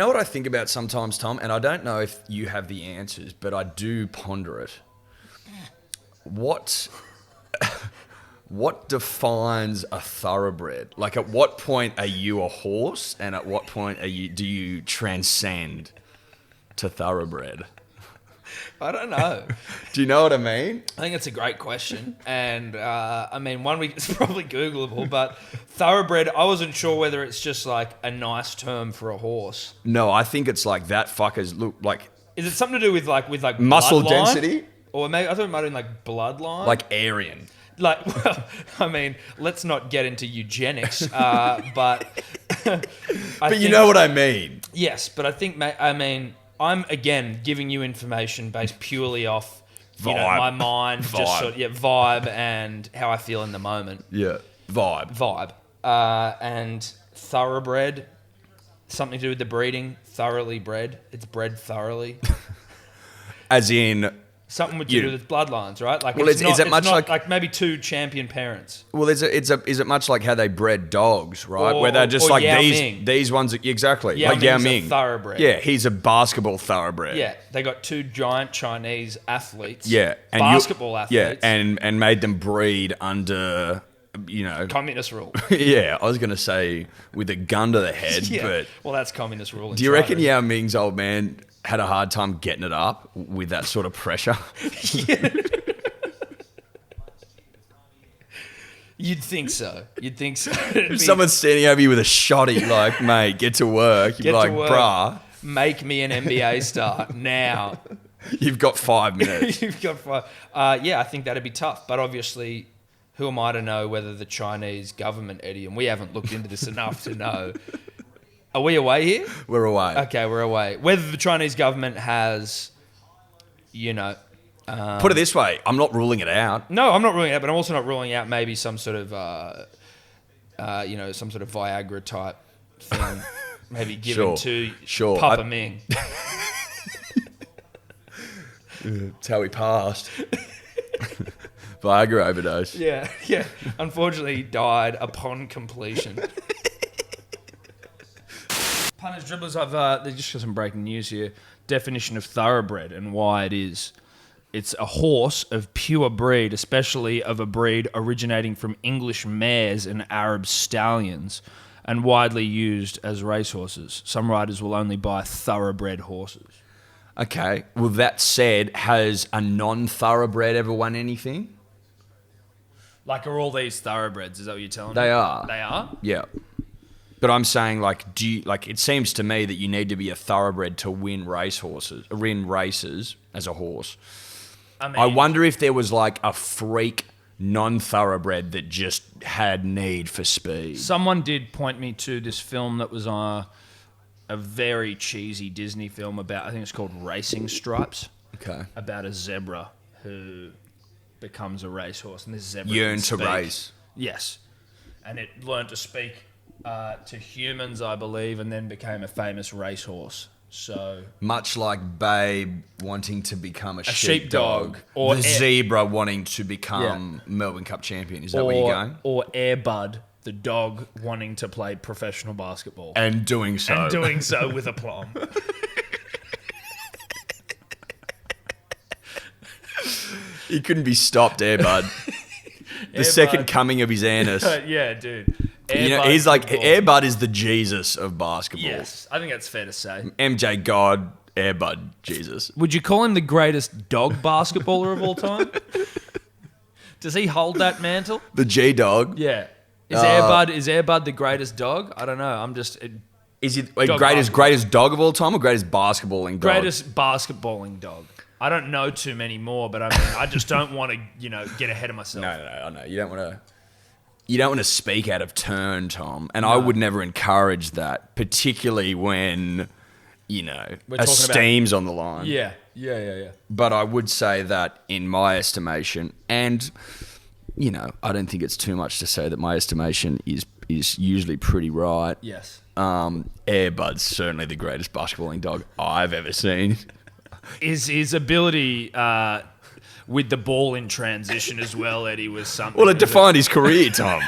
know what I think about sometimes, Tom? And I don't know if you have the answers, but I do ponder it. What defines a thoroughbred? Like, at what point are you a horse, and at what point do you transcend to thoroughbred? I don't know. Do you know what I mean? I think it's a great question. And, it's probably Googleable, but thoroughbred, I wasn't sure whether it's just like a nice term for a horse. No, I think it's like that fuckers look like... Is it something to do with like muscle bloodline? density? Or maybe, I thought it might have been like bloodline. Like Aryan. Like, well, I mean, let's not get into eugenics, but... You know what I mean? Yes, but I think, I'm, again, giving you information based purely off, my mind, vibe and how I feel in the moment. Yeah, vibe. And thoroughbred, something to do with the breeding, thoroughly bred. It's bred thoroughly. As in... Something to do with bloodlines, right? Like, well, is it much like maybe two champion parents? Well, is it much like how they bred dogs, right? Where they're just like Yao Ming. these ones, exactly. Yao like Yao Ming's Ming, a thoroughbred. Yeah, he's a basketball thoroughbred. Yeah, they got two giant Chinese athletes. Yeah, and basketball athletes. Yeah, and made them breed under, communist rule. Yeah, I was gonna say with a gun to the head, Yeah. but Well, that's communist rule. Do you reckon Yao Ming's old man had a hard time getting it up with that sort of pressure? You'd think so. If someone's standing over you with a shotty, like, mate, get to work. You'd be like, bruh. Make me an NBA star now. You've got 5 minutes. You've got 5. I think that'd be tough. But obviously, who am I to know whether the Chinese government, Eddie, and we haven't looked into this enough to know. Are we away here? We're away. Okay, we're away. Whether the Chinese government has, put it this way, I'm not ruling it out. No, I'm not ruling it out, but I'm also not ruling out maybe some sort of, some sort of Viagra type thing, maybe given to Papa Ming. That's how he passed. Viagra overdose. Yeah. Unfortunately, he died upon completion. Punters, dribblers, they just got some breaking news here. Definition of thoroughbred and why it is. It's a horse of pure breed, especially of a breed originating from English mares and Arab stallions, and widely used as racehorses. Some riders will only buy thoroughbred horses. Okay. Well, that said, has a non-thoroughbred ever won anything? Like, are all these thoroughbreds? Is that what you're telling me? They are. They are? Yeah. But I'm saying, it seems to me that you need to be a thoroughbred to win races as a horse. I wonder if there was like a freak non-thoroughbred that just had need for speed. Someone did point me to this film that was on a very cheesy Disney film about, I think it's called Racing Stripes. Okay. About a zebra who becomes a racehorse, and this zebra yearned to race. Yes, and it learned to speak to humans, I believe, and then became a famous racehorse. So much like Babe wanting to become a sheepdog, or the zebra wanting to become Melbourne Cup champion. Is that where you're going? Or Air Bud, the dog wanting to play professional basketball and doing so with aplomb. He couldn't be stopped, Air Bud. The second coming of his anus. Yeah, dude. He's like, Air Bud is the Jesus of basketball. Yes, I think that's fair to say. MJ God, Air Bud Jesus. Would you call him the greatest dog basketballer of all time? Does he hold that mantle? The G-Dog? Yeah. Is Air Bud the greatest dog? I don't know. I'm just... Is he greatest dog of all time or greatest basketballing dog? Greatest basketballing dog. I don't know too many more, but I just don't want to, get ahead of myself. No, I know. You don't want to speak out of turn, Tom. And I would never encourage that, particularly when, esteem's on the line. Yeah. But I would say that in my estimation, and, I don't think it's too much to say that my estimation is usually pretty right. Yes. Air Bud's certainly the greatest basketballing dog I've ever seen. His ability with the ball in transition as well, Eddie, was something. Well, it defined his career, Tom.